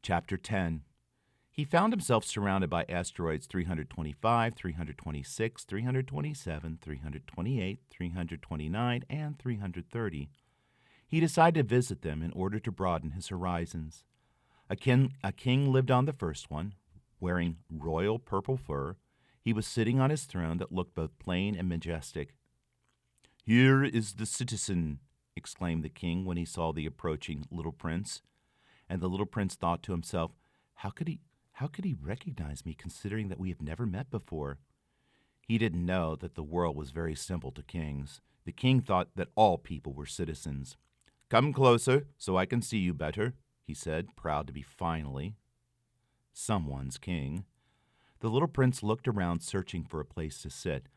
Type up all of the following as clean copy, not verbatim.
Chapter 10. He found himself surrounded by asteroids 325, 326, 327, 328, 329, and 330. He decided to visit them in order to broaden his horizons. A king lived on the first one, wearing royal purple fur. He was sitting on his throne that looked both plain and majestic. "Here is the citizen," exclaimed the king when he saw the approaching little prince. And the little prince thought to himself, How could he recognize me, considering that we have never met before? He didn't know that the world was very simple to kings. The king thought that all people were citizens. "Come closer, so I can see you better," he said, proud to be finally someone's king. The little prince looked around, searching for a place to sit,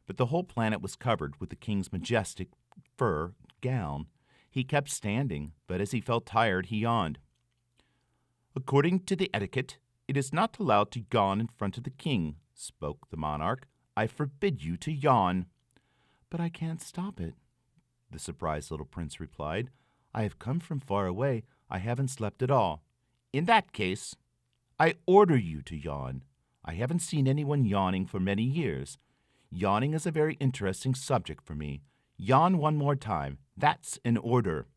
but the whole planet was covered with the king's majestic fur gown. He kept standing, but as he felt tired, he yawned. "According to the etiquette, it is not allowed to yawn in front of the king," spoke the monarch. "I forbid you to yawn." "But I can't stop it," the surprised little prince replied. "I have come from far away. I haven't slept at all." "In that case, I order you to yawn. I haven't seen anyone yawning for many years. Yawning is a very interesting subject for me. Yawn one more time. That's an order."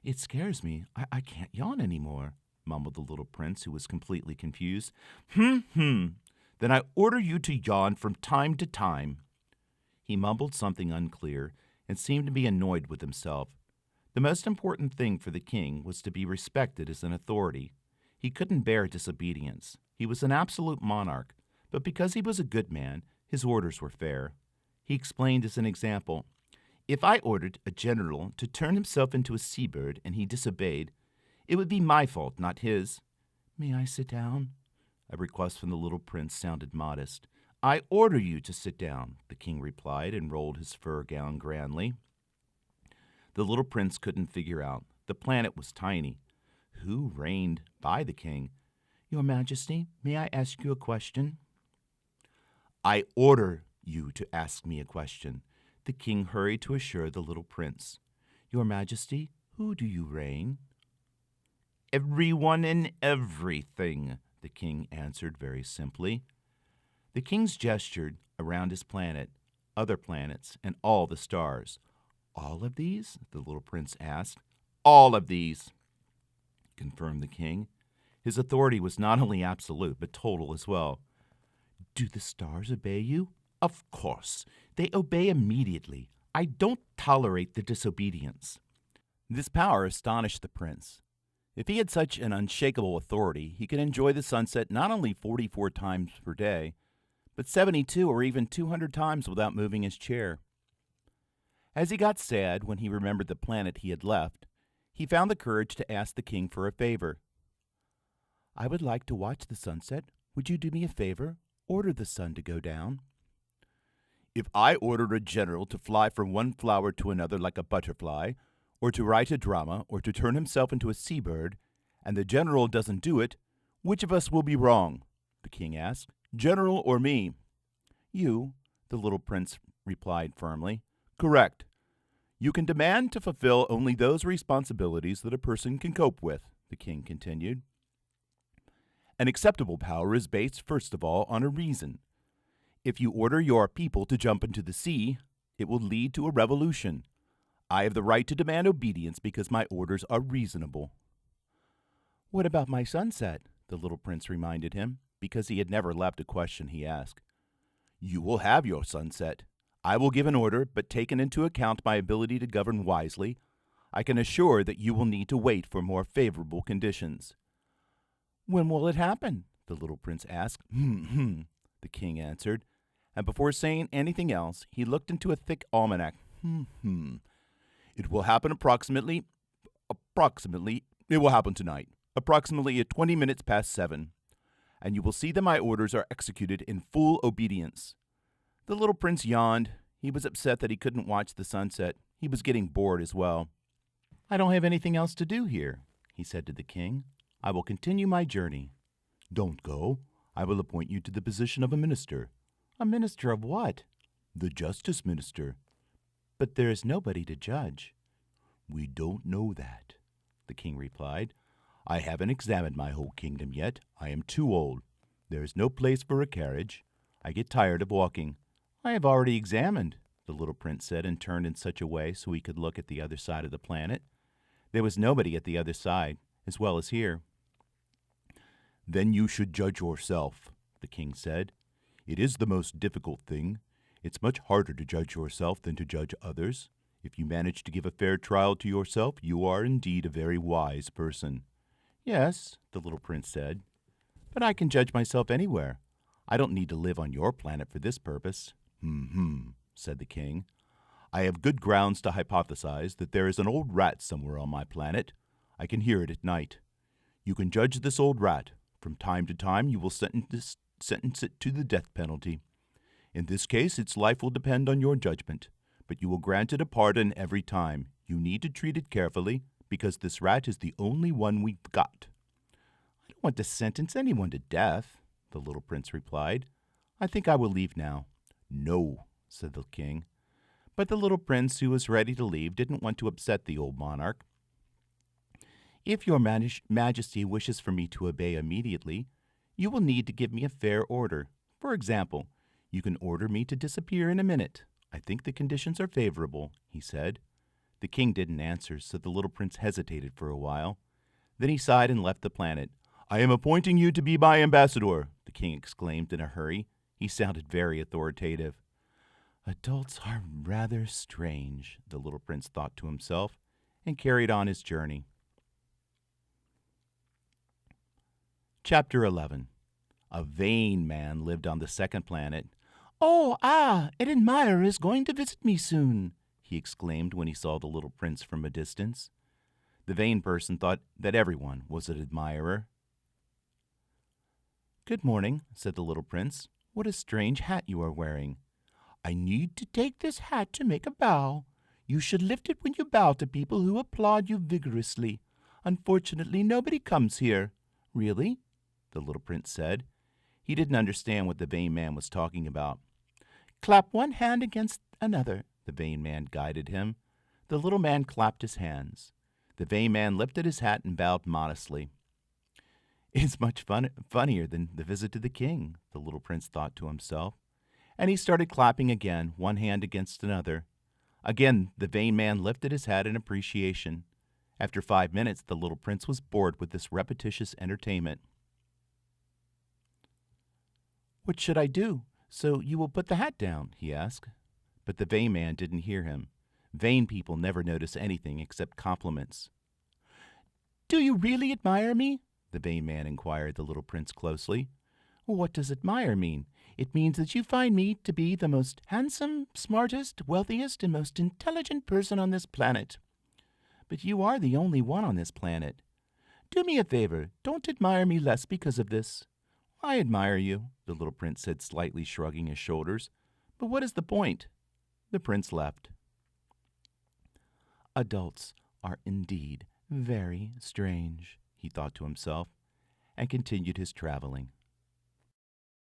"It scares me. I can't yawn anymore," mumbled the little prince, who was completely confused. Then I order you to yawn from time to time." He mumbled something unclear and seemed to be annoyed with himself. The most important thing for the king was to be respected as an authority. He couldn't bear disobedience. He was an absolute monarch, but because he was a good man, his orders were fair. He explained as an example, "If I ordered a general to turn himself into a seabird and he disobeyed, it would be my fault, not his." "May I sit down?" A request from the little prince sounded modest. "I order you to sit down," the king replied, and rolled his fur gown grandly. The little prince couldn't figure out. The planet was tiny. Who reigned by the king? "Your Majesty, may I ask you a question?" "I order you to ask me a question," the king hurried to assure the little prince. "Your Majesty, who do you reign?" "Everyone and everything," the king answered very simply. The king gestured around his planet, other planets, and all the stars. "All of these?" the little prince asked. "All of these," confirmed the king. His authority was not only absolute, but total as well. "Do the stars obey you?" "Of course. They obey immediately. I don't tolerate the disobedience." This power astonished the prince. If he had such an unshakable authority, he could enjoy the sunset not only 44 times per day, but 72 or even 200 times without moving his chair. As he got sad when he remembered the planet he had left, he found the courage to ask the king for a favor. "I would like to watch the sunset. Would you do me a favor? Order the sun to go down." "If I order a general to fly from one flower to another like a butterfly, or to write a drama, or to turn himself into a seabird, and the general doesn't do it, which of us will be wrong?" the king asked. "General or me?" "You," the little prince replied firmly. "Correct. You can demand to fulfill only those responsibilities that a person can cope with," the king continued. "An acceptable power is based, first of all, on a reason. If you order your people to jump into the sea, it will lead to a revolution. I have the right to demand obedience because my orders are reasonable." "What about my sunset?" the little prince reminded him, because he had never left a question he asked. "You will have your sunset. I will give an order, but taking into account my ability to govern wisely, I can assure that you will need to wait for more favorable conditions." "When will it happen?" the little prince asked. The king answered, and before saying anything else, he looked into a thick almanac. "It will happen approximately, it will happen tonight, approximately at 20 minutes past 7, and you will see that my orders are executed in full obedience." The little prince yawned. He was upset that he couldn't watch the sunset. He was getting bored as well. "I don't have anything else to do here," he said to the king. "I will continue my journey." "Don't go. I will appoint you to the position of a minister." "A minister of what?" "The justice minister." "But there is nobody to judge." "We don't know that," the king replied. I haven't examined my whole kingdom yet. I am too old. There is no place for a carriage. I get tired of walking. I have already examined, the little prince said, and turned in such a way so he could look at the other side of the planet. There was nobody at the other side, as well as here. Then you should judge yourself, the king said. It is the most difficult thing. It's much harder to judge yourself than to judge others. If you manage to give a fair trial to yourself, you are indeed a very wise person. Yes, the little prince said, but I can judge myself anywhere. I don't need to live on your planet for this purpose. Said the king. I have good grounds to hypothesize that there is an old rat somewhere on my planet. I can hear it at night. You can judge this old rat. From time to time you will sentence it to the death penalty. In this case, its life will depend on your judgment, but you will grant it a pardon every time. You need to treat it carefully, because this rat is the only one we've got. I don't want to sentence anyone to death, the little prince replied. I think I will leave now. No, said the king. But the little prince, who was ready to leave, didn't want to upset the old monarch. If your majesty wishes for me to obey immediately, you will need to give me a fair order. For example, you can order me to disappear in a minute. I think the conditions are favorable, he said. The king didn't answer, so the little prince hesitated for a while. Then he sighed and left the planet. I am appointing you to be my ambassador, the king exclaimed in a hurry. He sounded very authoritative. Adults are rather strange, the little prince thought to himself, and carried on his journey. Chapter 11. A vain man lived on the second planet. An admirer is going to visit me soon, he exclaimed when he saw the little prince from a distance. The vain person thought that everyone was an admirer. Good morning, said the little prince. What a strange hat you are wearing. I need to take this hat to make a bow. You should lift it when you bow to people who applaud you vigorously. Unfortunately, nobody comes here. Really? The little prince said. He didn't understand what the vain man was talking about. Clap one hand against another, the vain man guided him. The little man clapped his hands. The vain man lifted his hat and bowed modestly. It's much funnier than the visit to the king, the little prince thought to himself. And he started clapping again, one hand against another. Again, the vain man lifted his hat in appreciation. After 5 minutes, the little prince was bored with this repetitious entertainment. What should I do? So you will put the hat down, he asked. But the vain man didn't hear him. Vain people never notice anything except compliments. Do you really admire me? The vain man inquired the little prince closely. What does admire mean? It means that you find me to be the most handsome, smartest, wealthiest, and most intelligent person on this planet. But you are the only one on this planet. Do me a favor, don't admire me less because of this. I admire you, the little prince said, slightly shrugging his shoulders. But what is the point? The prince left. Adults are indeed very strange, he thought to himself, and continued his traveling.